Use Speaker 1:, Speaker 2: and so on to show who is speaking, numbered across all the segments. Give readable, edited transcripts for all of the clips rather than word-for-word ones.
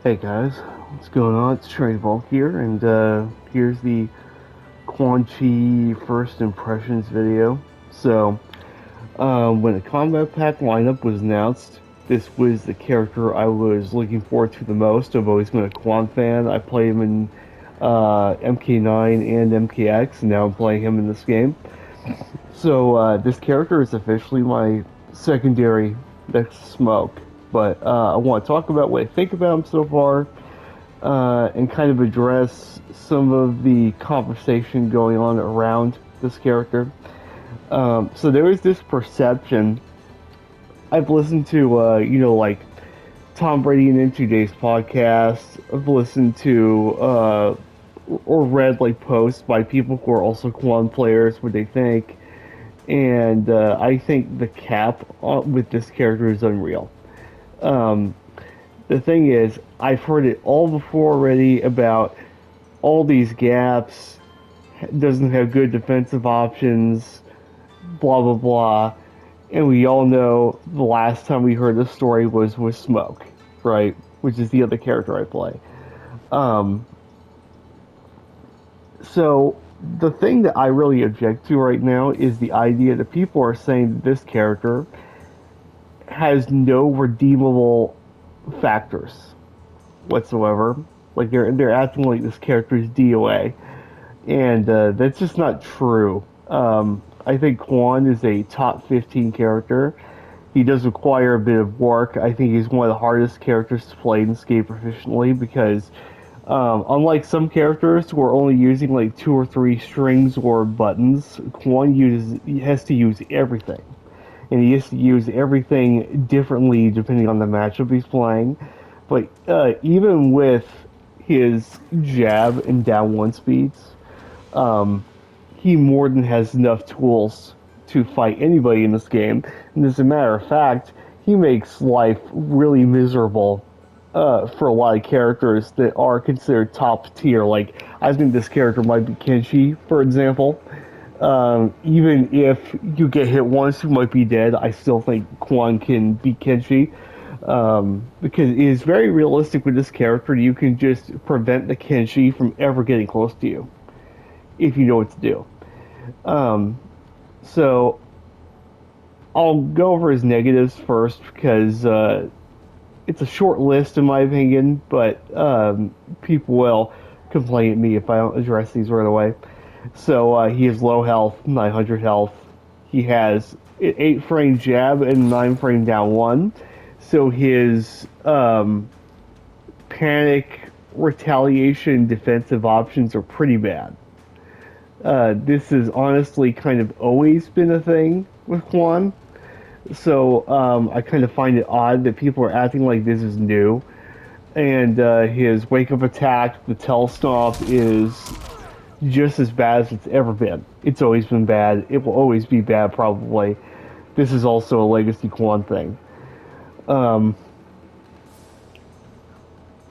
Speaker 1: Hey guys, what's going on? It's Trey Volk here, and here's the Quan first impressions video. When the combat pack lineup was announced, this was the character I was looking forward to the most. I've always been a Quan fan. I play him in MK9 and MKX, and now I'm playing him in this game. This character is officially my secondary next to Smoke. But I want to talk about what I think about him so far, and kind of address some of the conversation going on around this character. So there is this perception. I've listened to, like Tom Brady and NTJ's podcast. I've listened to or read like posts by people who are also Quan players, what they think, and I think the cap with this character is unreal. Um, the thing is, I've heard it all before already about all these gaps, doesn't have good defensive options, blah blah blah. And we all know the last time we heard this story was with Smoke, right? Which is the other character I play. Um, so the thing that I really object to right now is the idea that people are saying that this character has no redeemable factors whatsoever. Like they're acting like this character is DOA, and that's just not true. I think Quan is a top 15 character. He does require a bit of work. I think he's one of the hardest characters to play in this game proficiently because, unlike some characters who are only using like two or three strings or buttons, Quan has to use everything, and he has to use everything differently depending on the matchup he's playing. But even with his jab and down one speeds, um, he more than has enough tools to fight anybody in this game. And as a matter of fact, he makes life really miserable for a lot of characters that are considered top tier. Like, I think this character might be Kenshi, for example. Even if you get hit once, you might be dead. I still think Quan can beat Kenshi. Because it is very realistic with this character. You can just prevent the Kenshi from ever getting close to you if you know what to do. Um, so I'll go over his negatives first because it's a short list in my opinion, but people will complain at me if I don't address these right away. He has low health, 900 health. He has an 8 frame jab and 9 frame down one. So his panic, retaliation, defensive options are pretty bad. This has honestly kind of always been a thing with Quan. I kind of find it odd that people are acting like this is new. And his wake up attack, the tail stomp, is just as bad as it's ever been. It's always been bad. It will always be bad, probably. This is also a legacy Quan thing. Um,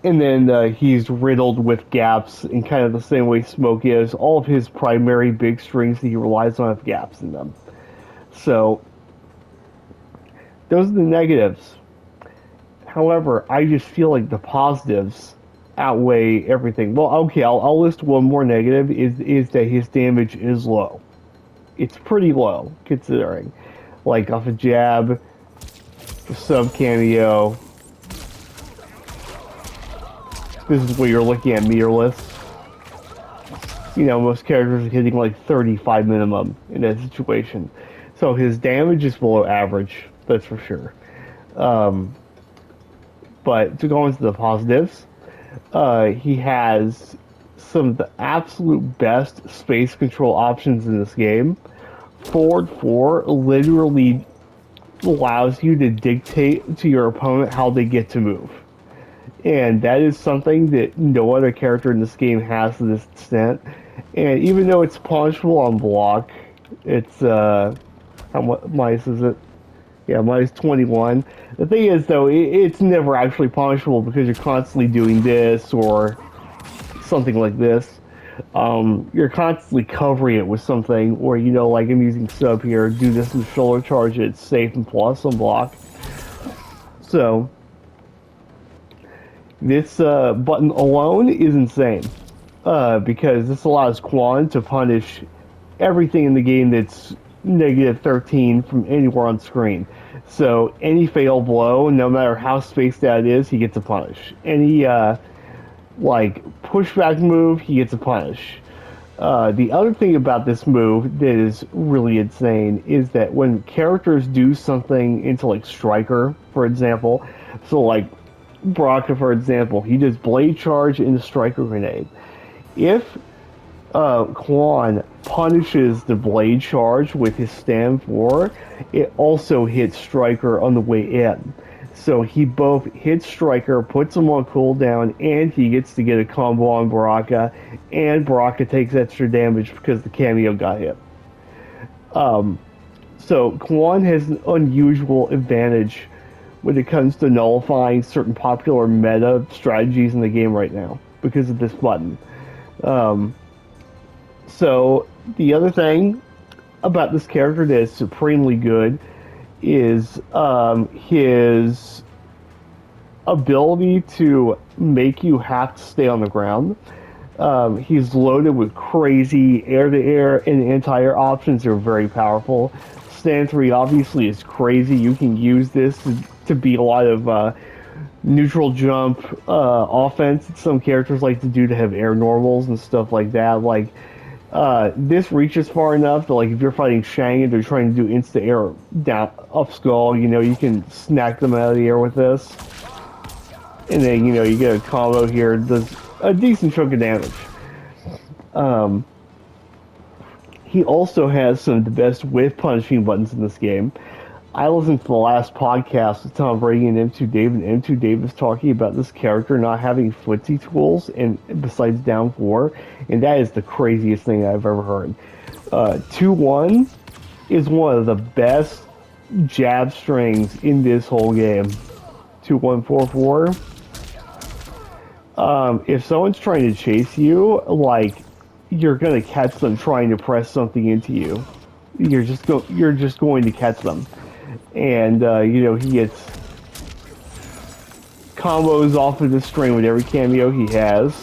Speaker 1: and then he's riddled with gaps in kind of the same way Smoke is. All of his primary big strings that he relies on have gaps in them. So those are the negatives. However, I just feel like the positives outweigh everything. Well, okay, I'll list one more negative is that his damage is low. It's pretty low considering, like off a jab, sub cameo. This is where you're looking at meter lists. You know, most characters are hitting like 35 minimum in that situation. So his damage is below average, that's for sure. Um, but to go into the positives, he has some of the absolute best space control options in this game. Forward 4 literally allows you to dictate to your opponent how they get to move. And that is something that no other character in this game has to this extent. And even though it's punishable on block, it's how much minus is it? Yeah, minus 21. The thing is, though, it's never actually punishable because you're constantly doing this or something like this. You're constantly covering it with something, or like I'm using sub here, do this and shoulder charge. It's safe and plus on block. So This button alone is insane because this allows Quan to punish everything in the game that's negative 13 from anywhere on screen. So any fatal blow, no matter how spaced out it is, he gets a punish. Any like pushback move, he gets a punish. The other thing about this move that is really insane is that when characters do something into like Striker, for example, so like Baraka, for example, he does Blade Charge into Striker Grenade. If Quan punishes the Blade Charge with his stand 4, it also hits Striker on the way in. So he both hits Striker, puts him on cooldown, and he gets to get a combo on Baraka, and Baraka takes extra damage because the cameo got hit. So Quan has an unusual advantage when it comes to nullifying certain popular meta strategies in the game right now because of this button. Um, so the other thing about this character that is supremely good is his ability to make you have to stay on the ground. He's loaded with crazy air-to-air and anti-air options that are very powerful. Stand 3 obviously is crazy. You can use this to beat a lot of neutral jump offense that some characters like to do to have air normals and stuff like that. Like, this reaches far enough that, like, if you're fighting Shang and they're trying to do insta air down up skull, you know, you can snack them out of the air with this. And then, you know, you get a combo here that does a decent chunk of damage. Um, he also has some of the best whiff punishing buttons in this game. I listened to the last podcast with Tom Brady and M2 Dave, and M2 Dave was talking about this character not having footsie tools and besides down 4, and that is the craziest thing I've ever heard. 2-1 is one of the best jab strings in this whole game. 2-1-4-4. If someone's trying to chase you, like, you're gonna catch them trying to press something into you. You're just going to catch them, and you know, he gets combos off of this string with every cameo he has.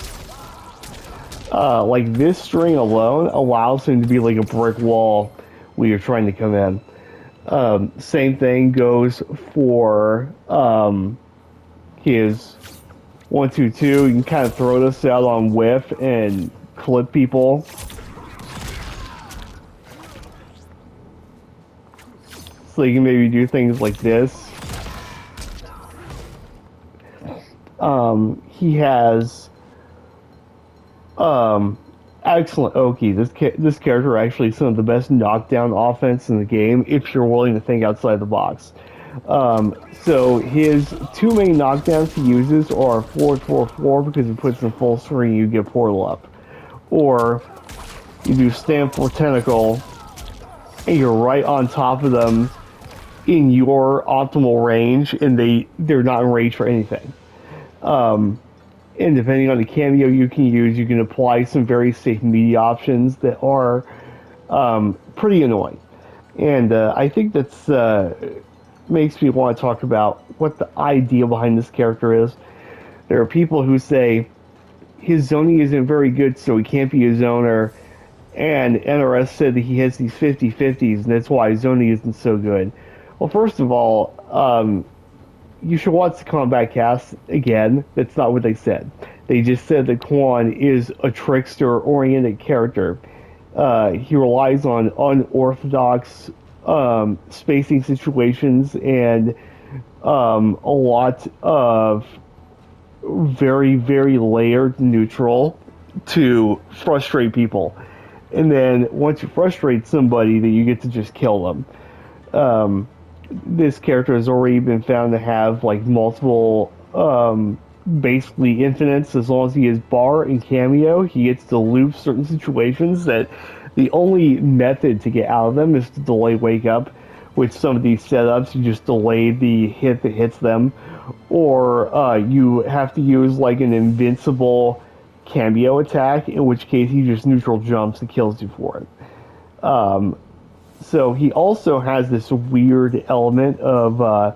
Speaker 1: Like, this string alone allows him to be like a brick wall when you're trying to come in. Same thing goes for his 1-2-2. You can kind of throw this out on whiff and clip people. So you can maybe do things like this. He has excellent Oki. This character actually some of the best knockdown offense in the game if you're willing to think outside the box. So his two main knockdowns he uses are 4-4-4 because he puts in full swing and you get portal up. Or you do stand for tentacle and you're right on top of them in your optimal range and they're not in range for anything. And depending on the cameo you can use, you can apply some very safe media options that are pretty annoying. And I think that's makes me want to talk about what the idea behind this character is. There are people who say his zoning isn't very good, so he can't be a zoner. And NRS said that he has these 50-50s, and that's why zoning isn't so good. Well, first of all, you should watch the combat cast again. That's not what they said. They just said that Quan is a trickster-oriented character. He relies on unorthodox spacing situations and a lot of very, very layered neutral to frustrate people. And then once you frustrate somebody, then you get to just kill them. This character has already been found to have like multiple basically infinites. As long as he has bar and cameo, he gets to loop certain situations that the only method to get out of them is to delay wake up. With some of these setups, you just delay the hit that hits them, or you have to use like an invincible cameo attack, in which case he just neutral jumps and kills you for it. So he also has this weird element of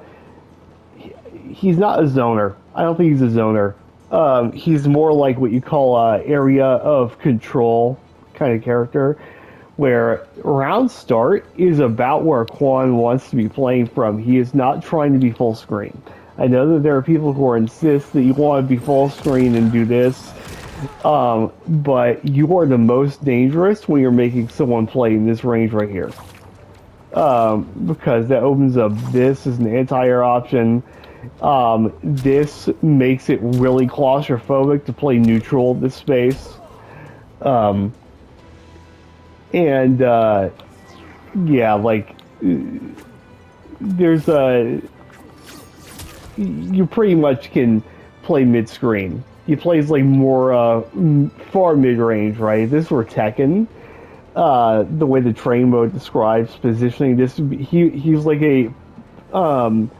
Speaker 1: he's not a zoner. I don't think he's a zoner. He's more like what you call a area of control kind of character, where round start is about where Quan wants to be playing from. He is not trying to be full screen. I know that there are people who insist that you want to be full screen and do this, but you are the most dangerous when you're making someone play in this range right here. Because that opens up this as an anti-air option. This makes it really claustrophobic to play neutral this space. Um, and yeah, like there's a you pretty much can play mid-screen. He plays like more far mid-range, right? This were Tekken. The way the train mode describes positioning, he's like a um,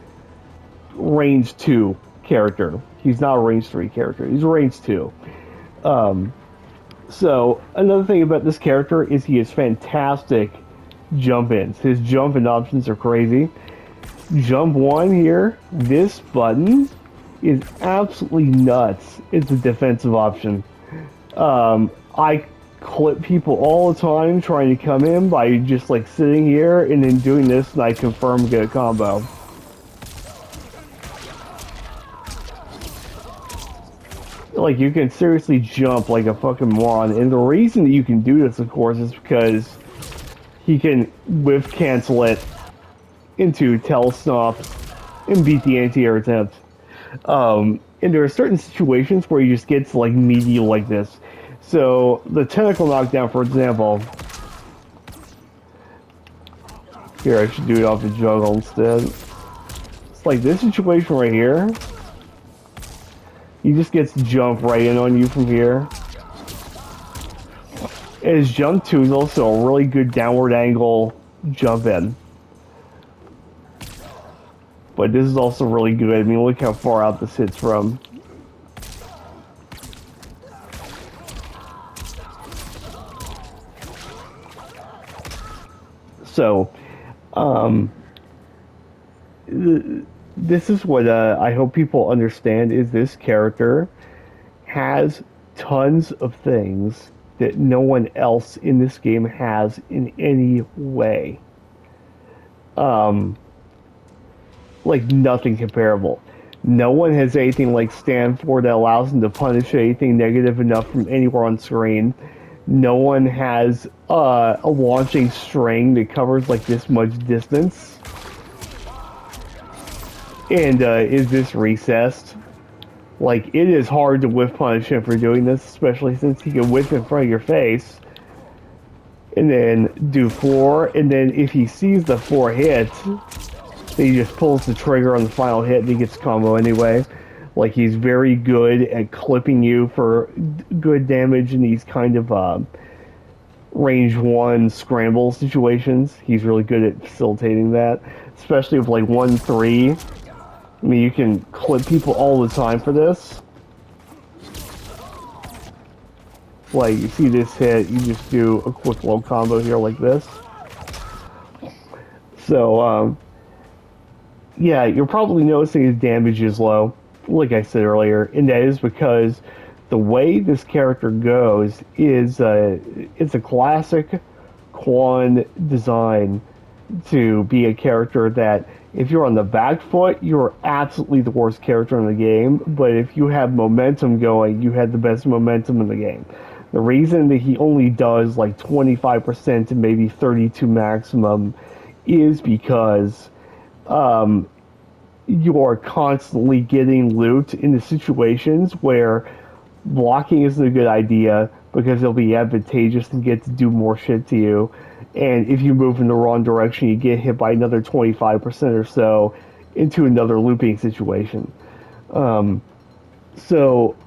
Speaker 1: range 2 character. He's not a range 3 character. He's a range 2. Um, so another thing about this character is he has fantastic jump ins. His jump in options are crazy. Jump 1 here, this button is absolutely nuts. It's a defensive option. I clip people all the time trying to come in by just like sitting here and then doing this, and I confirm get a combo. Like, you can seriously jump like a fucking moron, and the reason that you can do this, of course, is because he can whiff cancel it into Telestomp and beat the anti-air attempt. And there are certain situations where he just gets like meaty like this. So the tentacle knockdown, for example. Here, I should do it off the juggle instead. It's like this situation right here. He just gets to jump right in on you from here. And his jump 2 is also a really good downward angle jump in. But this is also really good. I mean, look how far out this hits from. So, this is what I hope people understand, is this character has tons of things that no one else in this game has in any way. Like nothing comparable. No one has anything like Stand For that allows them to punish anything negative enough from anywhere on screen. No one has a launching string that covers like this much distance. And is this recessed? Like, it is hard to whiff punish him for doing this, especially since he can whiff in front of your face. And then do 4, and then if he sees the 4 hit, then he just pulls the trigger on the final hit and he gets combo anyway. Like, he's very good at clipping you for good damage in these kind of range 1 scramble situations. He's really good at facilitating that, especially with like 1-3. I mean, you can clip people all the time for this. Like, you see this hit, you just do a quick low combo here like this. So, yeah, you're probably noticing his damage is low, like I said earlier, and that is because the way this character goes is it's a classic Quan design to be a character that if you're on the back foot, you're absolutely the worst character in the game, but if you have momentum going, you have the best momentum in the game. The reason that he only does like 25% to maybe 32 maximum is because you are constantly getting loot into situations where blocking isn't a good idea because it'll be advantageous and get to do more shit to you. And if you move in the wrong direction, you get hit by another 25% or so into another looping situation. So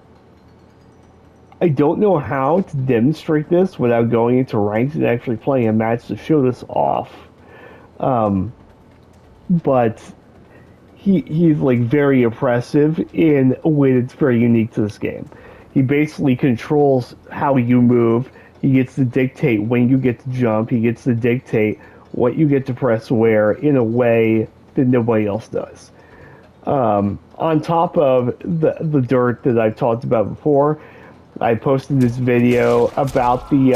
Speaker 1: I don't know how to demonstrate this without going into ranks and actually playing a match to show this off. But he's like very oppressive in a way that's very unique to this game. He basically controls how you move. He gets to dictate when you get to jump. He gets to dictate what you get to press where in a way that nobody else does. On top of the dirt that I've talked about before, I posted this video about the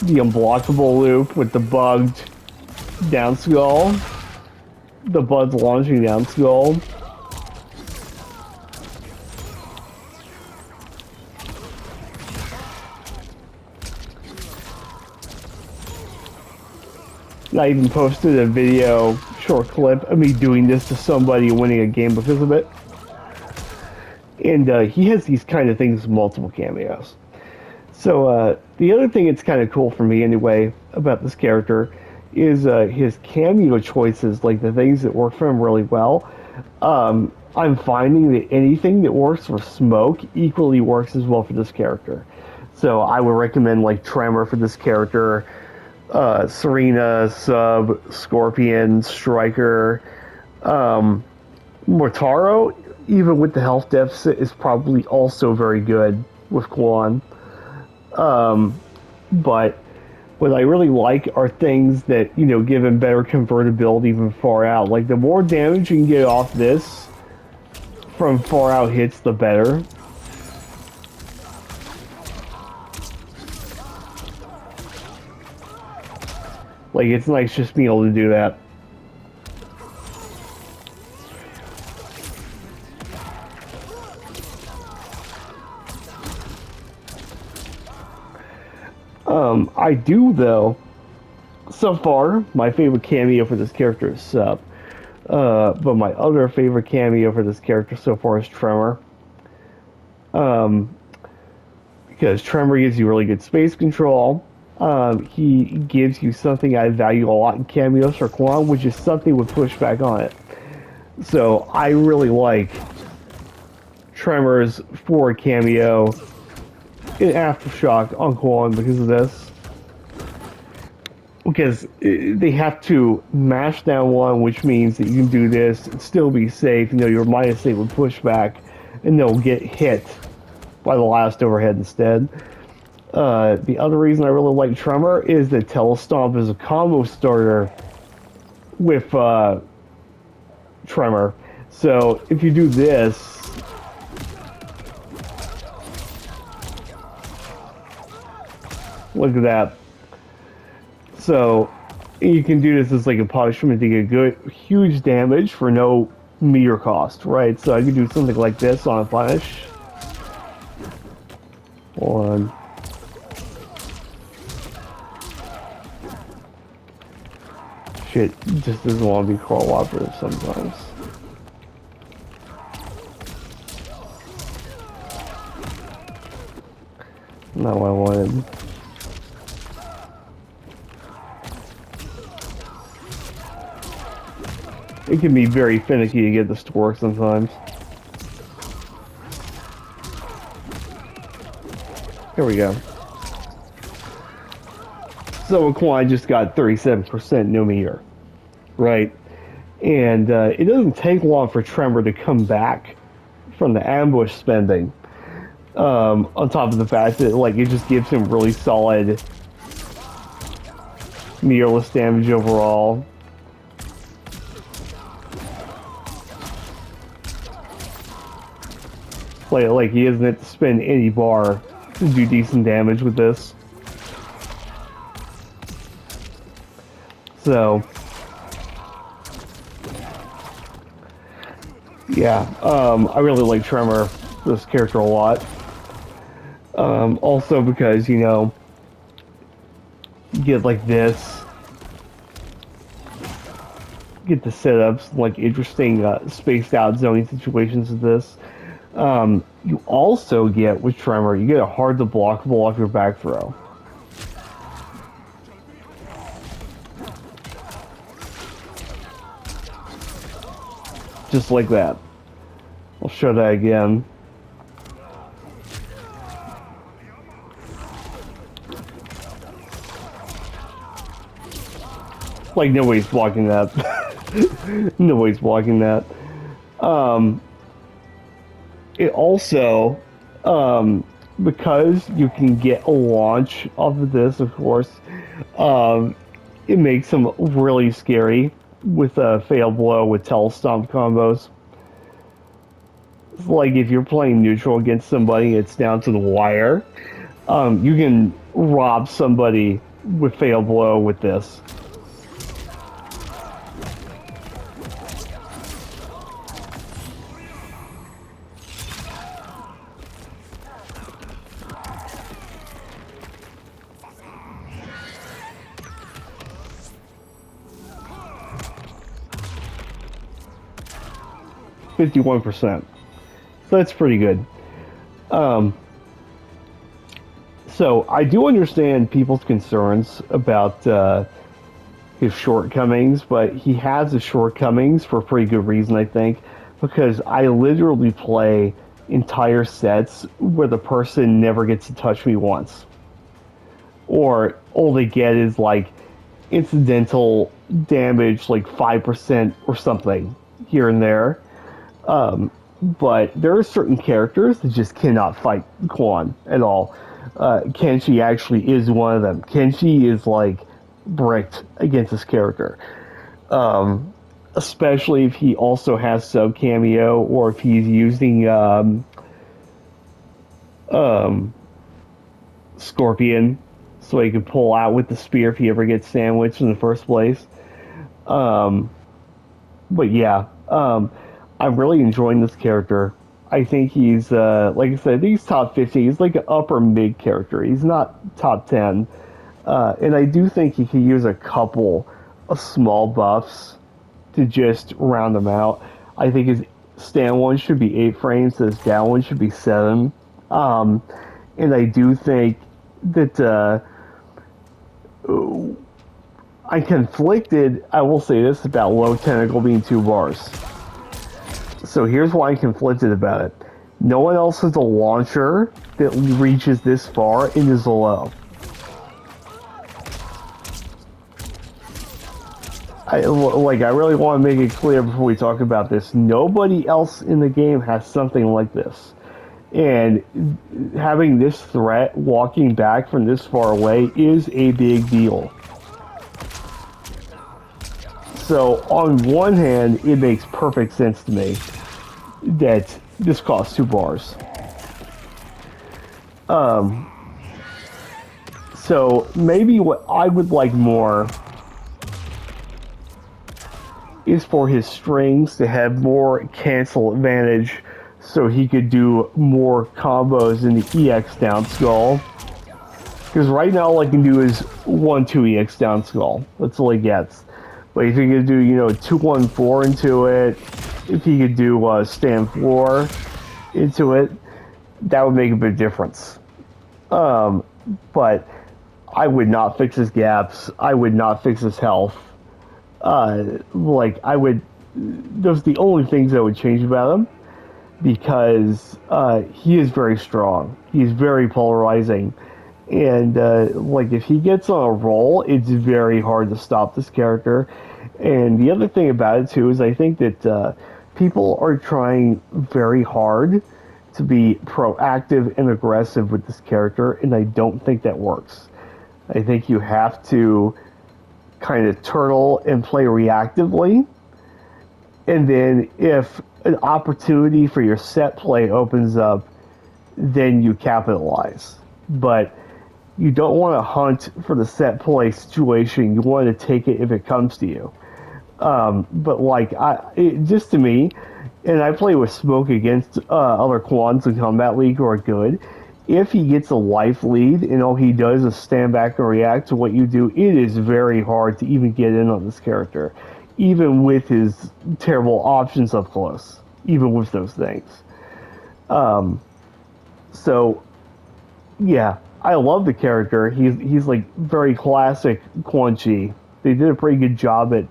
Speaker 1: unblockable loop with the bugged down skull, the buds launching down skull. I even posted a video, short clip of me doing this to somebody winning a game because of it. And he has these kind of things, multiple cameos. So the other thing that's kind of cool for me anyway about this character is his cameo choices, like the things that work for him really well. I'm finding that anything that works for Smoke equally works as well for this character. So I would recommend like Tremor for this character, Serena, Sub, Scorpion, Striker, Mortaro, even with the health deficit, is probably also very good with Quan. But what I really like are things that, you know, give him better convertibility from far out. Like, the more damage you can get off this from far out hits, the better. Like, it's nice just being able to do that. I do, though, so far, my favorite cameo for this character is Sub. But my other favorite cameo for this character so far is Tremor. Um, because Tremor gives you really good space control. He gives you something I value a lot in cameos for Quan, which is something with pushback on it. So I really like Tremor's forward cameo in Aftershock on Quan because of this. Because they have to mash down one, which means that you can do this and still be safe. You know, you're -8 with pushback, and they'll get hit by the last overhead instead. The other reason I really like Tremor is that Telestomp is a combo starter with Tremor. So if you do this, look at that. So you can do this as like a punishment to get good, huge damage for no meter cost, right? So I can do something like this on a punish. One. Shit, just doesn't want to be cooperative sometimes. Not what I wanted. It can be very finicky to get this to work sometimes. Here we go. So Quan just got 37% no meter, right? And it doesn't take long for Tremor to come back from the ambush spending. On top of the fact that like it just gives him really solid meterless damage overall. Like he doesn't have to spend any bar to do decent damage with this. So yeah, I really like Tremor, this character, a lot. Also because, you know, you get like this, get the setups, like interesting spaced out zoning situations with this. You also get, with Tremor, you get a hard to blockable off your back throw. Just like that. I'll show that again. Like, nobody's blocking that. Nobody's blocking that. It also, because you can get a launch off of this, of course, it makes them really scary with a Fatal Blow with Telestomp combos. Like if you're playing neutral against somebody, it's down to the wire. You can rob somebody with fatal blow with this. %51%. So that's pretty good. Um, so I do understand people's concerns about his shortcomings, but he has his shortcomings for a pretty good reason, I think, because I literally play entire sets where the person never gets to touch me once, or all they get is like incidental damage, like 5% or something here and there. But there are certain characters that just cannot fight Quan at all. Kenshi actually is one of them. Kenshi is like bricked against this character, especially if he also has sub cameo or if he's using um, Scorpion, so he can pull out with the spear if he ever gets sandwiched in the first place. Um, but yeah, I'm really enjoying this character. I think he's, like I said, I think he's top 50. He's like an upper mid character. He's not top 10. And I do think he could use a couple of small buffs to just round him out. I think his stand one should be 8 frames, his down one should be 7. Um, and I do think that I'm conflicted. I will say this about low tentacle being 2 bars. So here's why I'm conflicted about it. No one else has a launcher that reaches this far and is low. I really want to make it clear before we talk about this. Nobody else in the game has something like this. And having this threat walking back from this far away is a big deal. So on one hand, it makes perfect sense to me that this costs 2 bars. So maybe what I would like more is for his strings to have more cancel advantage so he could do more combos in the EX down skull. Because right now all I can do is 1-2 EX down skull. That's all he gets. But if he could do, 2-1-4 into it, if he could do stand floor into it, that would make a big difference. But I would not fix his gaps. I would not fix his health. Those are the only things I would change about him, because he is very strong. He's very polarizing. And if he gets on a roll, it's very hard to stop this character. And the other thing about it too is I think that people are trying very hard to be proactive and aggressive with this character, and I don't think that works. I think you have to kind of turtle and play reactively, and then if an opportunity for your set play opens up, then you capitalize. But you don't want to hunt for the set play situation. You want to take it if it comes to you. Just to me, and I play with Smoke against other Quans in Combat League who are good. If he gets a life lead and all he does is stand back and react to what you do, it is very hard to even get in on this character, even with his terrible options up close, even with those things. So, yeah, I love the character. He's like very classic Quan Chi. They did a pretty good job at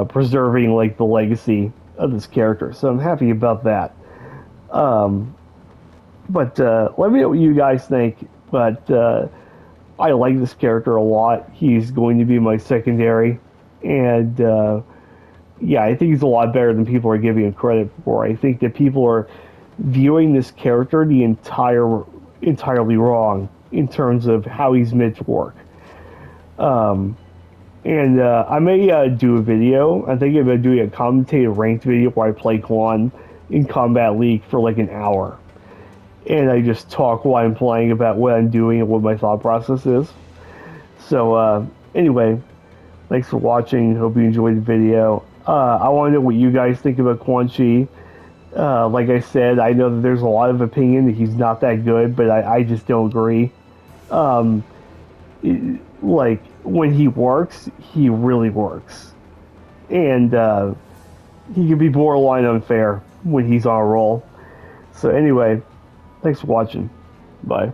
Speaker 1: preserving like the legacy of this character, so I'm happy about that. But let me know what you guys think. But I like this character a lot. He's going to be my secondary, and yeah, I think he's a lot better than people are giving him credit for. I think that people are viewing this character entirely wrong in terms of how he's meant to work. And I may do a video. I think I'm doing a commentated ranked video where I play Quan in Combat League for like an hour, and I just talk while I'm playing about what I'm doing and what my thought process is. So anyway, thanks for watching. Hope you enjoyed the video. I want to know what you guys think about Quan Chi. Like I said, I know that there's a lot of opinion that he's not that good, but I just don't agree. Um, like when he works, he really works, and he can be borderline unfair when he's on a roll. So anyway, thanks for watching. Bye.